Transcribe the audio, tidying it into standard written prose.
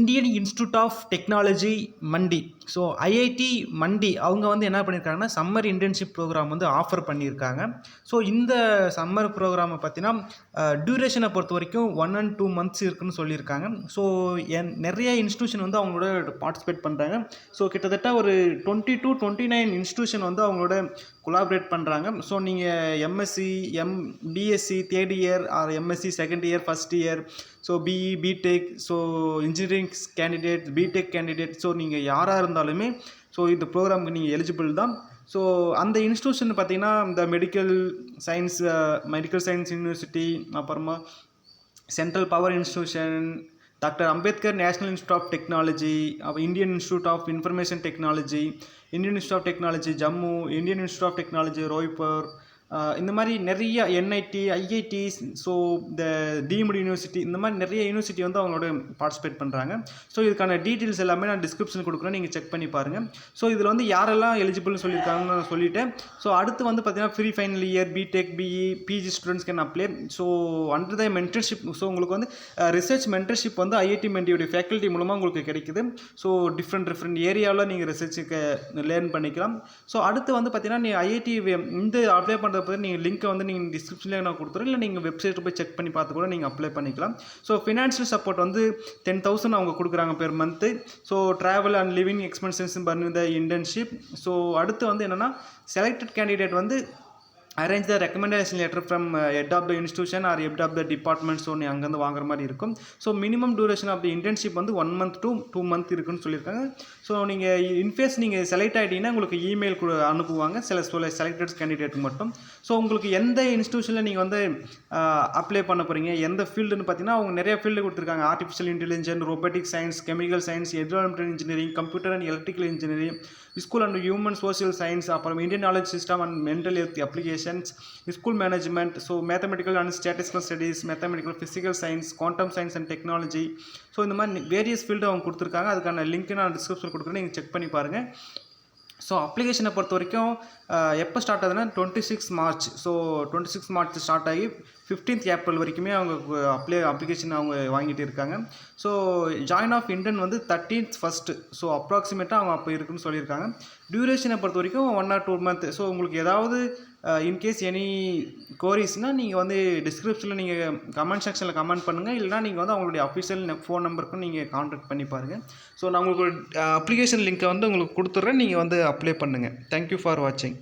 Indian Institute of Technology Mandi. So IIT Mandi அவங்க வந்து என்ன பண்ணியிருக்காங்கன்னா, சம்மர் இன்டர்ன்ஷிப் ப்ரோக்ராம் வந்து ஆஃபர் பண்ணியிருக்காங்க. ஸோ இந்த சம்மர் ப்ரோக்ராமை பார்த்தீங்கன்னா, டியூரேஷனை பொறுத்த வரைக்கும் 1 and 2 months இருக்குன்னு சொல்லியிருக்காங்க. ஸோ நிறைய இன்ஸ்டியூஷன் வந்து அவங்களோட பார்ட்டிசிபேட் பண்ணுறாங்க. ஸோ கிட்டத்தட்ட ஒரு 20 to 29 இன்ஸ்டியூஷன் வந்து அவங்களோட கொலாபரேட் பண்ணுறாங்க. ஸோ நீங்கள் MSc, BSc third year or MSc second year, first year, so BE, BTech, so engineering candidate, BTech candidate, so நீங்கள் யாராக இருந்தாலுமே ஸோ இந்த ப்ரோக்ராமுக்கு நீங்கள் எலிஜிபிள் தான். ஸோ அந்த இன்ஸ்டியூஷன் பார்த்தீங்கன்னா, இந்த மெடிக்கல் சயின்ஸ் யூனிவர்சிட்டி, அப்புறமா central power institution, doctor Ambedkar National Institute of Technology, Indian Institute of Information Technology, Indian Institute of Technology Jammu, Indian Institute of Technology Raipur, இந்த மாதிரி நிறைய என்ஐடி, ஐஐடிஸ், ஸோ இந்த டீம்டு யூனிவர்சிட்டி, இந்த மாதிரி நிறைய யூனிவர்சிட்டி வந்து அவங்களோட பார்ட்டிசிபேட் பண்ணுறாங்க. ஸோ இதுக்கான டீட்டெயில்ஸ் எல்லாமே நான் டிஸ்கிரிப்ஷன் கொடுக்குறேன், நீங்கள் செக் பண்ணி பாருங்கள். ஸோ இதில் வந்து யாரெல்லாம் எலிஜிபிள்னு சொல்லியிருக்காங்கன்னு நான் சொல்லிட்டேன். ஸோ அடுத்து வந்து பார்த்தீங்கன்னா, pre final year, BTech, BE, PG students can apply. So under the mentorship, so உங்களுக்கு வந்து ரிசர்ச் மென்டர்ஷிப் வந்து ஐஐடி மெண்டியோடைய ஃபேக்கல்ட்டி மூலமாக உங்களுக்கு கிடைக்குது. ஸோ டிஃப்ரெண்ட் ஏரியாவில் நீங்கள் ரிசர்ச்சுக்கு லேர்ன் பண்ணிக்கலாம். ஸோ அடுத்து வந்து பார்த்தீங்கன்னா, நீங்கள் ஐஐடி இந்த அப்ளை பண்ணுற நீங்கள் லிங்க்கை வந்து நீங்கள் டிஸ்கிரிப்ஷன்லேயே நான் கொடுத்துறேன், இல்லை நீங்கள் வெப்சைட்டில் போய் செக் பண்ணி பார்த்து கூட நீங்கள் அப்ளை பண்ணிக்கலாம். ஸோ ஃபினான்ஷியல் சப்போர்ட் வந்து 10,000 அவங்க கொடுக்குறாங்க per month. So travel and living expenses பண்ணி த இன்டர்ன்ஷிப். ஸோ அடுத்து வந்து என்னென்னா, செலக்டட் கேண்டிடேட் வந்து arrange the recommendation letter from head of the institution or head of the department. So நீ அங்கேருந்து வாங்குற மாதிரி இருக்கும். So minimum duration of the internship வந்து 1 month to 2 months இருக்குன்னு சொல்லியிருக்காங்க. ஸோ நீங்கள் இன்கேஸ் நீங்கள் செலக்ட் ஆகிட்டீங்கன்னா உங்களுக்கு இமெயில் அனுப்புவாங்க சில செலக்டட் கேண்டிடேட்டுக்கு மட்டும். ஸோ உங்களுக்கு எந்த இன்ஸ்டியூஷனில் நீங்கள் வந்து அப்ளை பண்ண போகிறீங்க, எந்த ஃபீல்டுன்னு பார்த்தீங்கன்னா, அவங்க நிறைய ஃபீல்டு கொடுத்துருக்காங்க. Artificial intelligence, robotic science, chemical science, environmental engineering, computer and electrical engineering, school and human social science, அப்புறம் Indian knowledge system and mental health applications, school management, so mathematical and statistical studies, mathematical physical science, quantum science and technology. So இந்த மாதிரி various field அவங்க கொடுத்துருக்காங்க. அதுக்கான link நான் description கொடுக்குறேன், நீங்கள் check பண்ணி பாருங்கள். ஸோ அப்ளிகேஷனை பொறுத்த வரைக்கும் எப்போ ஸ்டார்ட் ஆகுதுன்னா 26 March. ஸோ 26 March ஸ்டார்ட் ஆகி 15th April வரைக்குமே அவங்க அப்ளிகேஷன் அவங்க வாங்கிட்டு இருக்காங்க. ஸோ ஜாயின் ஆஃப் இன்டர்ன் வந்து 13th first. ஸோ அப்ராக்சிமேட்டாக அவங்க அப்போ இருக்குன்னு சொல்லியிருக்காங்க. டியூரேஷனை பொறுத்த வரைக்கும் 1 or 2 months. ஸோ உங்களுக்கு ஏதாவது இன்கேஸ் எனி கோரிஸ்னால் நீங்கள் வந்து டிஸ்கிரிப்ஷனில் நீங்கள் கமெண்ட் செக்ஷனில் கமெண்ட் பண்ணுங்கள், இல்லைனா நீங்கள் வந்து அவங்களுடைய அஃபிஷியல் ஃபோன் நம்பருக்கும் நீங்கள் கான்டாக்ட் பண்ணி பாருங்கள். ஸோ நான் உங்களுக்கு அப்ளிகேஷன் லிங்க்கை வந்து உங்களுக்கு கொடுத்துட்றேன், நீங்கள் வந்து அப்ளை பண்ணுங்கள். தேங்க்யூ ஃபார் வாட்சிங்.